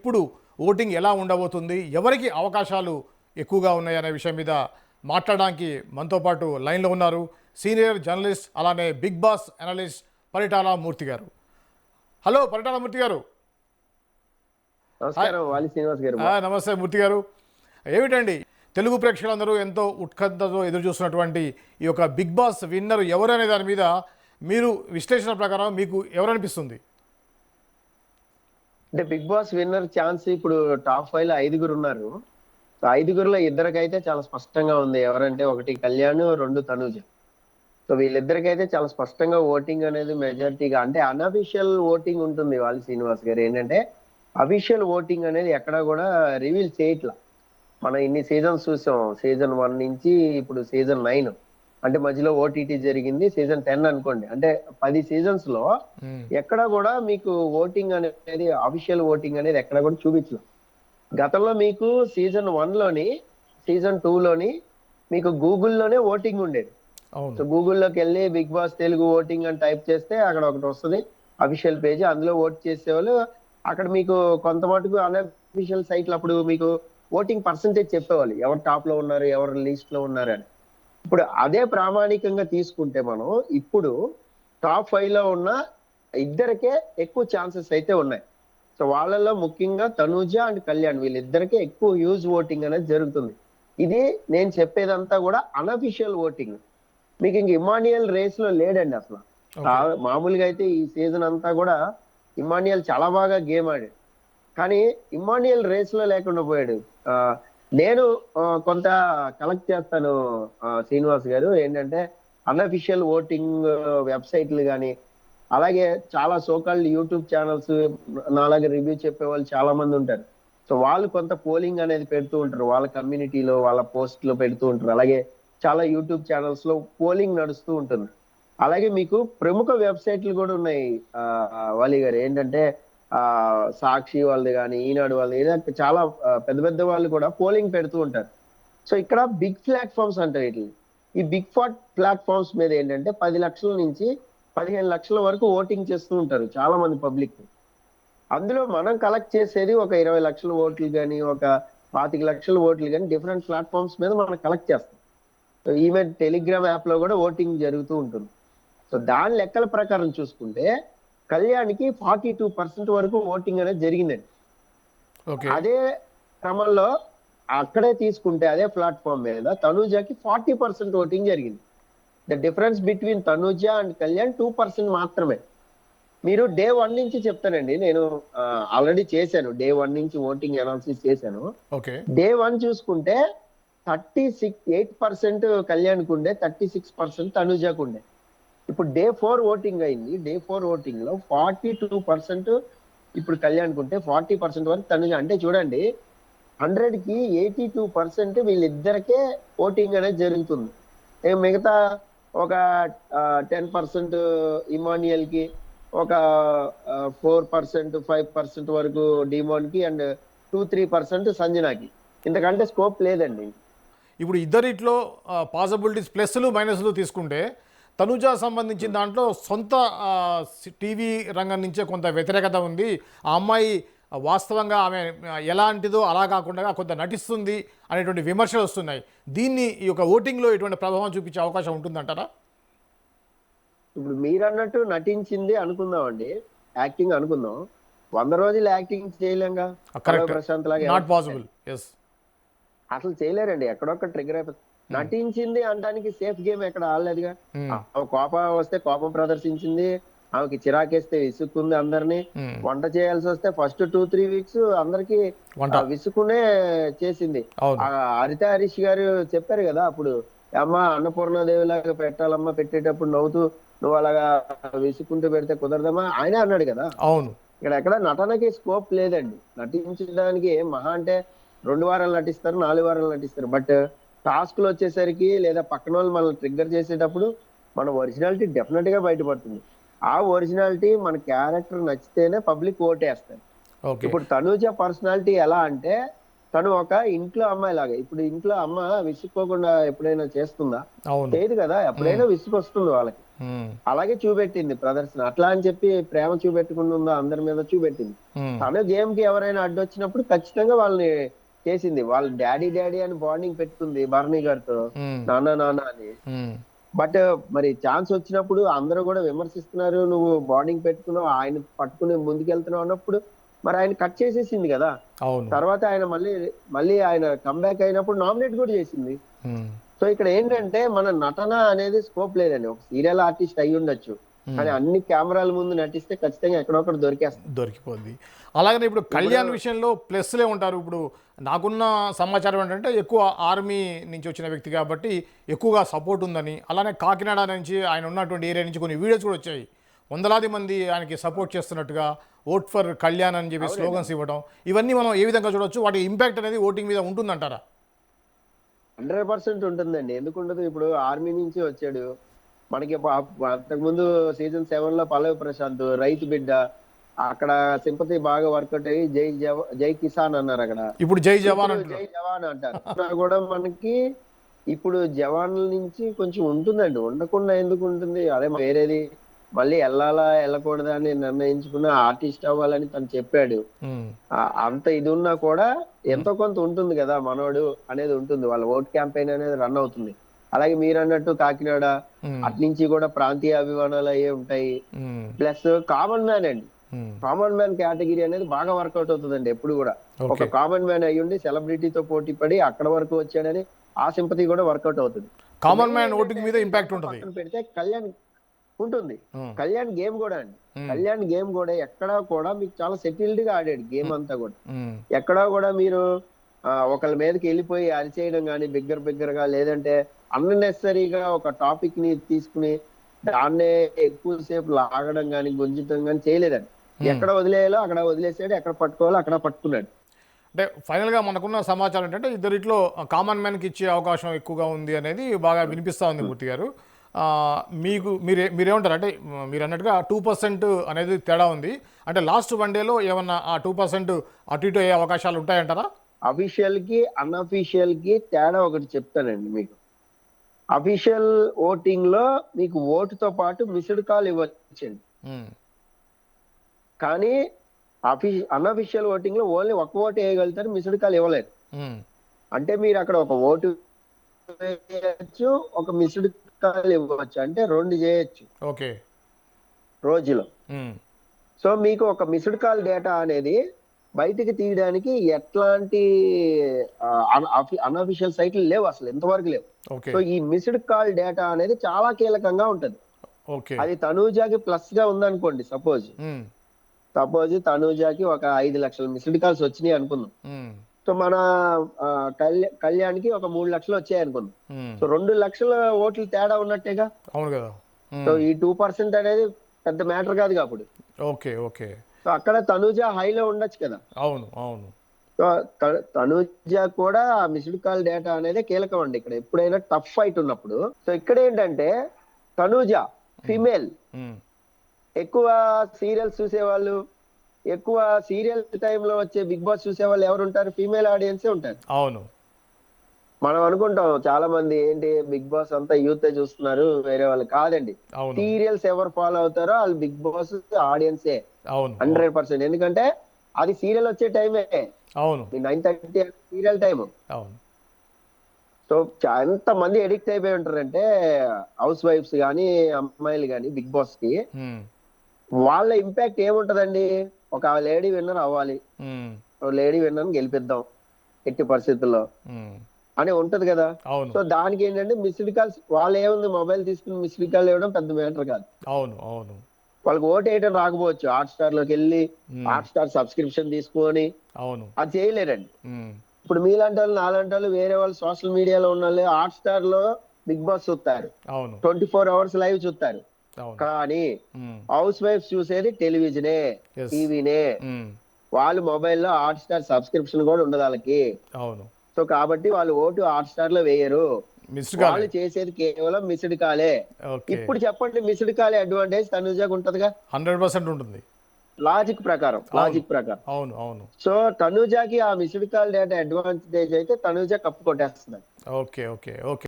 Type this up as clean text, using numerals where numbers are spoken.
ఇప్పుడు ఓటింగ్ ఎలా ఉండబోతుంది, ఎవరికి అవకాశాలు ఎక్కువగా ఉన్నాయనే విషయం మీద మాట్లాడడానికి మనతో పాటు లైన్లో ఉన్నారు సీనియర్ జర్నలిస్ట్ అలానే బిగ్ బాస్ అనలిస్ట్ పరిటాల మూర్తి గారు. హలో పరిటాల మూర్తి గారు. నమస్కారం వాలి శ్రీనివాస్ గారు. నమస్తే మూర్తి గారు. ఏమిటండి తెలుగు ప్రేక్షకులందరూ ఎంతో ఉత్కంఠతో ఎదురు చూస్తున్నటువంటి ఈ యొక్క బిగ్ బాస్ విన్నర్ ఎవరు అనే దాని మీద మీరు విశ్లేషణ ప్రకారం మీకు ఎవరనిపిస్తుంది? అంటే బిగ్ బాస్ విన్నర్ ఛాన్స్ ఇప్పుడు టాప్ 5 లో 5గురు ఉన్నారు. సో 5గురులో ఇద్దరికైతే చాలా స్పష్టంగా ఉంది. ఎవరంటే ఒకటి కళ్యాణ్, 2 తనూజ. సో వీళ్ళిద్దరికైతే చాలా స్పష్టంగా ఓటింగ్ అనేది మెజారిటీగా, అంటే అన్అఫీషియల్ ఓటింగ్ ఉంటుంది వాలి శ్రీనివాస్ గారు. ఏంటంటే అఫీషియల్ ఓటింగ్ అనేది ఎక్కడా కూడా రివీల్ చేయట్లా. మనం ఇన్ని సీజన్స్ చూసాం, సీజన్ 1 నుంచి ఇప్పుడు సీజన్ 9, అంటే మధ్యలో ఓటీటీ జరిగింది, సీజన్ 10 అనుకోండి. అంటే 10 సీజన్స్ లో ఎక్కడ కూడా మీకు ఓటింగ్ అనేది అఫీషియల్ ఓటింగ్ అనేది ఎక్కడ కూడా చూపించలేదు. గతంలో మీకు సీజన్ 1 లోని సీజన్ 2 లోని మీకు గూగుల్లోనే ఓటింగ్ ఉండేది. సో గూగుల్లోకి వెళ్ళి బిగ్ బాస్ తెలుగు ఓటింగ్ అని టైప్ చేస్తే అక్కడ ఒకటి వస్తుంది అఫీషియల్ పేజ్, అందులో ఓట్ చేసేవాళ్ళు. అక్కడ మీకు కొంత మటుకు అన్అఫీషియల్ సైట్లు అప్పుడు మీకు ఓటింగ్ పర్సంటేజ్ చెప్పేవాళ్ళు, ఎవరు టాప్ లో ఉన్నారు, ఎవరు లిస్ట్ లో ఉన్నారు అని. ఇప్పుడు అదే ప్రామాణికంగా తీసుకుంటే మనం ఇప్పుడు టాప్ 5 లో ఉన్న ఇద్దరికే ఎక్కువ ఛాన్సెస్ అయితే ఉన్నాయి. సో వాళ్ళలో ముఖ్యంగా తనూజ అండ్ కళ్యాణ్, వీళ్ళిద్దరికే ఎక్కువ యూజ్ ఓటింగ్ అనేది జరుగుతుంది. ఇది నేను చెప్పేదంతా కూడా అన్అఫీషియల్ ఓటింగ్. మీకు ఇంక ఇమాన్యుయల్ రేస్ లో లేడండి అసలు. మామూలుగా అయితే ఈ సీజన్ అంతా కూడా ఇమాన్యుయల్ చాలా బాగా గేమ్ ఆడాడు, కానీ ఇమాన్యుయల్ రేస్ లో లేకుండా పోయాడు. నేను కొంత కలెక్ట్ చేస్తాను శ్రీనివాస్ గారు. ఏంటంటే అన్అఫీషియల్ ఓటింగ్ వెబ్సైట్లు కానీ, అలాగే చాలా సోకాల్డ్ యూట్యూబ్ ఛానల్స్ నాలాగే రివ్యూ చెప్పే వాళ్ళు చాలా మంది ఉంటారు. సో వాళ్ళు కొంత పోలింగ్ అనేది పెడుతూ ఉంటారు, వాళ్ళ కమ్యూనిటీలో వాళ్ళ పోస్ట్లో పెడుతూ ఉంటారు. అలాగే చాలా యూట్యూబ్ ఛానల్స్ లో పోలింగ్ నడుస్తూ ఉంటుంది. అలాగే మీకు ప్రముఖ వెబ్సైట్లు కూడా ఉన్నాయి వాలి గారు. ఏంటంటే సాక్షి వాళ్ళది కానీ, ఈనాడు వాళ్ళది, చాలా పెద్ద పెద్ద వాళ్ళు కూడా పోలింగ్ పెడుతూ ఉంటారు. సో ఇక్కడ బిగ్ ప్లాట్ఫామ్స్ అంటారు వీటిని. ఈ బిగ్ ప్లాట్ఫామ్స్ మీద ఏంటంటే 10 లక్షల నుంచి 15 లక్షల వరకు ఓటింగ్ చేస్తూ ఉంటారు చాలా మంది పబ్లిక్. అందులో మనం కలెక్ట్ చేసేది ఒక 20 లక్షల ఓట్లు కానీ, ఒక 25 లక్షల ఓట్లు కానీ డిఫరెంట్ ప్లాట్ఫామ్స్ మీద మనం కలెక్ట్ చేస్తాం. సో ఈవెన్ టెలిగ్రామ్ యాప్ లో కూడా ఓటింగ్ జరుగుతూ ఉంటుంది. సో దాని లెక్కల ప్రకారం చూసుకుంటే కళ్యాణ్కి 42% వరకు ఓటింగ్ అనేది జరిగిందండి. అదే క్రమంలో అక్కడే తీసుకుంటే అదే ప్లాట్ఫామ్ మీద తనూజకి 40% ఓటింగ్ జరిగింది. The difference between Tanuja and Kalyan 2% మాత్రమే. మీరు డే 1 నుంచి చెప్తానండి, నేను ఆల్రెడీ చేశాను, డే 1 నుంచి ఓటింగ్ అనాలిసిస్ చేశాను. డే 1 చూసుకుంటే 38% కళ్యాణ్కు ఉండే, 36% తనూజకు ఉండే. ఇప్పుడు డే 4 ఓటింగ్ అయింది. డే 4 ఓటింగ్ లో 42% ఇప్పుడు కళ్యాణ్కు ఉంటే 40% వరకు తనుజ. అంటే చూడండి, 100కి 82% వీళ్ళిద్దరికే ఓటింగ్ అనేది జరుగుతుంది. మిగతా ఒక 10% ఇమాన్యుయల్ కి, ఒక 4% 5% వరకు డిమోన్ కి, అండ్ 2-3% సంజనాకి. ఇంతకంటే స్కోప్ లేదండి. ఇప్పుడు ఇద్దరిట్లో పాసిబిలిటీస్ ప్లస్లు మైనస్లు తీసుకుంటే తనూజ సంబంధించిన దాంట్లో సొంత టీవీ రంగం నుంచే కొంత వ్యతిరేకత ఉంది. ఆ అమ్మాయి వాస్తవంగా ఆమె ఎలాంటిదో అలా కాకుండా కొంత నటిస్తుంది అనేటువంటి విమర్శలు వస్తున్నాయి. దీన్ని ఈ యొక్క ఓటింగ్లో ఎటువంటి ప్రభావం చూపించే అవకాశం ఉంటుందంటారా? ఇప్పుడు మీరు అన్నట్టు నటించింది అనుకుందామండి, యాక్టింగ్ అనుకుందాం. 100 రోజులు యాక్టింగ్ చేయలేంగా ప్రశాంత్ లాగా, నాట్ పాసిబుల్. అసలు చేయలేరండి, ఎక్కడొక్క ట్రిగర్ అయిపోతుంది. నటించింది అనడానికి సేఫ్ గేమ్ ఎక్కడ ఆడలేదుగా. కోపం వస్తే కోపం ప్రదర్శించింది, ఆమెకి చిరాకేస్తే విసుక్కుంది అందరినీ. వంట చేయాల్సి వస్తే ఫస్ట్ 2-3 వీక్స్ అందరికి విసుక్కునే చేసింది. హరిత హరీష్ గారు చెప్పారు కదా అప్పుడు, అమ్మ అన్నపూర్ణాదేవి లాగా పెట్టాలమ్మా, పెట్టేటప్పుడు నవ్వుతూ నువ్వు అలాగా విసుక్కుంటూ పెడితే కుదరదమ్మా, ఆయనే అన్నాడు కదా. అవును, ఇక్కడ ఎక్కడ నటనకి స్కోప్ లేదండి. నటించడానికి మహా అంటే 2 వారాలు నటిస్తారు, 4 వారాలు నటిస్తారు. బట్ టాస్క్లు వచ్చేసరికి లేదా పక్కన వాళ్ళు మనల్ని ట్రిగ్గర్ చేసేటప్పుడు మన ఒరిజినాలిటీ డెఫినెట్ గా బయటపడుతుంది. ఆ ఒరిజినాలిటీ మన క్యారెక్టర్ నచ్చితేనే పబ్లిక్ ఓటేస్తారు. ఇప్పుడు తనూజ పర్సనాలిటీ ఎలా అంటే, తను ఒక ఇంట్లో అమ్మాయి లాగా. ఇప్పుడు ఇంట్లో అమ్మ విసుక్కోకుండా ఎప్పుడైనా చేస్తుందా? లేదు కదా, ఎప్పుడైనా విసుగు వస్తుంది వాళ్ళకి. ఉమ్, అలాగే చూపెట్టింది ప్రదర్శన. అట్లా అని చెప్పి ప్రేమ చూపెట్టకుండా ఉందా, అందరి మీద చూపెట్టింది. ఉమ్, తన గేమ్ కి ఎవరైనా అడ్డొచ్చినప్పుడు ఖచ్చితంగా వాళ్ళని చేసింది. వాళ్ళ డాడీ డాడీ అని బాండింగ్ పెట్టుకుంది భరణి గారితో, ఉమ్, నాన్న నాన్న అని. ఉమ్, బట్ మరి ఛాన్స్ వచ్చినప్పుడు అందరూ కూడా విమర్శిస్తున్నారు, నువ్వు బాండింగ్ పెట్టుకున్నావు, ఆయన పట్టుకుని ముందుకెళ్తున్నావు అన్నప్పుడు మరి ఆయన కట్ చేసేసింది కదా. అవును. తర్వాత ఆయన మళ్ళీ మళ్ళీ ఆయన కంబ్యాక్ అయినప్పుడు నామినేట్ కూడా చేసింది. ఉమ్, సో ఇక్కడ ఏంటంటే మన నటన అనేది స్కోప్ లేదండి. ఒక సీరియల్ ఆర్టిస్ట్ అయి ఉండొచ్చు, కానీ అన్ని కెమెరాల ముందు నటిస్తే ఖచ్చితంగా ఎక్కడొక్కడ దొరికేస్తుంది. దొరికిపోద్ది. అలాగనే ఇప్పుడు కళ్యాణ్ విషయంలో ప్లస్లే ఉంటారు. ఇప్పుడు నాకున్న సమాచారం ఏంటంటే ఎక్కువ ఆర్మీ నుంచి వచ్చిన వ్యక్తి కాబట్టి ఎక్కువగా సపోర్ట్ ఉందని, అలానే కాకినాడ నుంచి ఆయన ఉన్నటువంటి ఏరియా నుంచి కొన్ని వీడియోస్ కూడా వచ్చాయి. వందలాది మంది ఆయనకి సపోర్ట్ చేస్తున్నట్టుగా, ఓట్ ఫర్ కళ్యాణ్ అని చెప్పి స్లోగన్స్ ఇవ్వడం, ఇవన్నీ మనం ఏ విధంగా చూడొచ్చు? వాటి ఇంపాక్ట్ అనేది ఓటింగ్ మీద ఉంటుందంటారా? 100% ఉంటుందండి. ఎందుకు ఉండదు? ఇప్పుడు ఆర్మీ నుంచి వచ్చాడు. మనకి అంతకుముందు సీజన్ 7 లో పల్లవి ప్రశాంత్ రైతు బిడ్డ, అక్కడ సింపతి బాగా వర్కౌట్ అయ్యి జై కిసాన్ అన్నారు అక్కడ. ఇప్పుడు జై జవాన్ ఇప్పుడు అంటున్నారు. జై జవాన్ అంటారు. అలా కూడా మనకి ఇప్పుడు జవాన్ల నుంచి కొంచెం ఉంటుందండి. ఉండకుండా ఎందుకు ఉంటుంది? అదే వేరేది మళ్ళీ వెళ్ళాలా వెళ్ళకూడదా అని నిర్ణయించుకున్న ఆర్టిస్ట్ అవ్వాలని తను చెప్పాడు. ఉమ్, అంత ఇది ఉన్నా కూడా ఎంతో కొంత ఉంటుంది కదా మనోడు అనేది ఉంటుంది. వాళ్ళ ఓట్ క్యాంపెయిన్ అనేది రన్ అవుతుంది. అలాగే మీరు అన్నట్టు కాకినాడ ఉమ్, అట్నుంచి కూడా ప్రాంతీయ అభిమానాలు అయ్యే ఉంటాయి. ఉమ్, ప్లస్ కామన్ మ్యాన్ అండి. ఉమ్, కామన్ మ్యాన్ కేటగిరీ అనేది బాగా వర్కౌట్ అవుతుందండి ఎప్పుడు కూడా. ఒక ఓకే. కామన్ మ్యాన్ అయ్యుండి సెలబ్రిటీతో పోటీ పడి అక్కడ వరకు వచ్చాడని ఆ సింపతి కూడా వర్కౌట్ అవుతుంది. కామన్ మ్యాన్ ఓటింగ్ మీద ఇంపాక్ట్ ఉంటుంది. పక్కన పెడితే కళ్యాణ్ ఉంటుంది. ఉమ్, కళ్యాణ్ గేమ్ కూడా అండి. ఉమ్, కళ్యాణ్ గేమ్ కూడా ఎక్కడా కూడా మీకు చాలా సెటిల్డ్ గా ఆడాడు గేమ్ అంతా కూడా. ఉమ్, ఎక్కడా కూడా మీరు ఒకళ్ళ మీదకి వెళ్ళిపోయి అరిచేయడం కానీ బిగ్గరగా, లేదంటే అన్నెసరీగా ఒక టాపిక్ ని తీసుకుని దాన్నే ఎక్కువసేపు లాగడం కానీ గుంజటం కానీ చేయలేదండి. ఎక్కడ వదిలేయాలో అక్కడ వదిలేసాడు, ఎక్కడ పట్టుకోవాలో అక్కడ పట్టుకున్నాడు. అంటే ఫైనల్గా మనకున్న సమాచారం ఏంటంటే ఇద్దరిట్లో కామన్ మ్యాన్కి ఇచ్చే అవకాశం ఎక్కువగా ఉంది అనేది బాగా వినిపిస్తూ ఉంది మూర్తి గారు. మీకు మీరేమంటారు? అంటే మీరు అన్నట్టుగా 2% అనేది తేడా ఉంది. అంటే లాస్ట్ వన్డేలో ఏమన్నా ఆ 2% అటు ఇటు అయ్యే అవకాశాలు ఉంటాయంటారా? అఫీషియల్ కి అన్అఫీషియల్ కి తేడా ఒకటి చెప్తానండి మీకు. అఫీషియల్ ఓటింగ్ లో మీకు ఓటుతో పాటు మిస్డ్ కాల్ ఇవ్వచ్చండి. ఉమ్, కానీ అన్అఫీషియల్ ఓటింగ్ లో ఓన్లీ ఒక ఓటు వేయగలుగుతారు, మిస్డ్ కాల్ ఇవ్వలేరు. ఉమ్, అంటే మీరు అక్కడ ఒక ఓటు వేయచ్చు, ఒక మిస్డ్ కాల్ ఇవ్వచ్చు, అంటే 2 చేయొచ్చు ఓకే. రోజులో. ఉమ్, సో మీకు ఒక మిస్డ్ కాల్ డేటా అనేది బయటికి తీయడానికి ఎట్లాంటి అన్అఫీషియల్ సైట్లు లేవు, అసలు ఎంతవరకు లేవు. ఓకే. సో ఈ మిస్డ్ కాల్ డేటా అనేది చాలా కీలకంగా ఉంటది. ఓకే. అది తనూజాకి ప్లస్ గా ఉందనుకోండి. సపోజ్ ఉమ్, తనూజాకి ఒక 5 లక్షల మిస్డ్ కాల్స్ వచ్చినాయి అనుకుందాం. ఉమ్, సో మన కళ్యాణ్కి ఒక 3 లక్షలు వచ్చాయి అనుకుందాం. ఉమ్, సో 2 లక్షల ఓట్లు తేడా ఉన్నట్టేగా. అవును కదా. సో ఈ 2% అనేది పెద్ద మ్యాటర్ కాదు అప్పుడు. ఓకే. ఓకే. సో అక్కడ తనూజా హైలో ఉండొచ్చు కదా. అవును. అవును. సో తనూజా కూడా ఆ మిస్డ్ కాల్ డేటా అనేది కీలకం అండి ఇక్కడ ఎప్పుడైనా టఫ్ ఫైట్ ఉన్నప్పుడు. సో ఇక్కడ ఏంటంటే తనూజా ఫీమేల్, ఉమ్, ఎక్కువ సీరియల్స్ చూసేవాళ్ళు, ఎక్కువ సీరియల్ టైంలో వచ్చే బిగ్ బాస్ చూసేవాళ్ళు ఎవరు ఉంటారు? ఫీమేల్ ఆడియన్సే ఉంటారు. అవును. మనం అనుకుంటాం చాలా మంది ఏంటి బిగ్ బాస్ అంతా యూత్ చూస్తున్నారు, వేరే వాళ్ళు కాదండి. అవును. సీరియల్స్ ఎవరు ఫాలో అవుతారో వాళ్ళు బిగ్ బాస్ ఆడియన్సే అవును. 100%. ఎందుకంటే అది సీరియల్ వచ్చే టైమే, అవును. 9:30 సీరియల్ టైం. అవును. సో ఎంత మంది ఎడిక్ట్ అయిపోయి ఉంటారంటే హౌస్ వైఫ్స్ కానీ అమ్మాయిలు కానీ బిగ్ బాస్ కి. ఉమ్, వాళ్ళ ఇంపాక్ట్ ఏముంటదండి? ఒక లేడీ విన్నర్ అవ్వాలి, ఉమ్, లేడీ విన్నర్ గెలిపిద్దాం ఎట్టి పరిస్థితుల్లో ఉమ్, అని ఉంటది కదా. అవును. సో దానికి ఏంటంటే మిస్డ్ కాల్స్, వాళ్ళు ఏముంది మొబైల్ తీసుకుని మిస్డ్ కాల్ ఇవ్వడం పెద్ద మ్యాటర్ కాదు. అవును. అవును. వాళ్ళకి ఓటు వేయడం రాకపోవచ్చు, హాట్ స్టార్ లోకి వెళ్ళి హాట్ స్టార్ సబ్స్క్రిప్షన్ తీసుకొని అవును. అది చేయలేరండి. ఉమ్, ఇప్పుడు మీలాంటి వాళ్ళు నాలాంటి వాళ్ళు వేరే వాళ్ళు సోషల్ మీడియాలో ఉన్న వాళ్ళు హాట్ స్టార్ లో బిగ్ బాస్ చూస్తారు, అవును. 24 hours లైవ్ చూస్తారు. అవును. కానీ ఉమ్, హౌస్ వైఫ్ చూసేది టెలివిజనే, Yes. టీవీనే. ఉమ్, వాళ్ళు మొబైల్లో హాట్ స్టార్ సబ్స్క్రిప్షన్ కూడా ఉండదు వాళ్ళకి. అవును. సో కాబట్టి వాళ్ళు ఓటు హాట్ స్టార్ లో వేయరు, మిస్డ్ కాల్. వాళ్ళు చేసేది కేవలం మిస్డ్ కాలే. ఓకే. ఇప్పుడు చెప్పండి, మిస్డ్ కాలే అడ్వాంటేజ్ తనుజాకు ఉంటదిగా 100% ఉంటుంది. లాజిక్ ప్రకారం. అవును. అవును. సో తనుజాకి ఆ మిస్డ్ కాల్ డేటా అడ్వాంటేజ్ అయితే తనుజా కప్పు కొట్టేస్తుంది. ఓకే. ఓకే. ఓకే.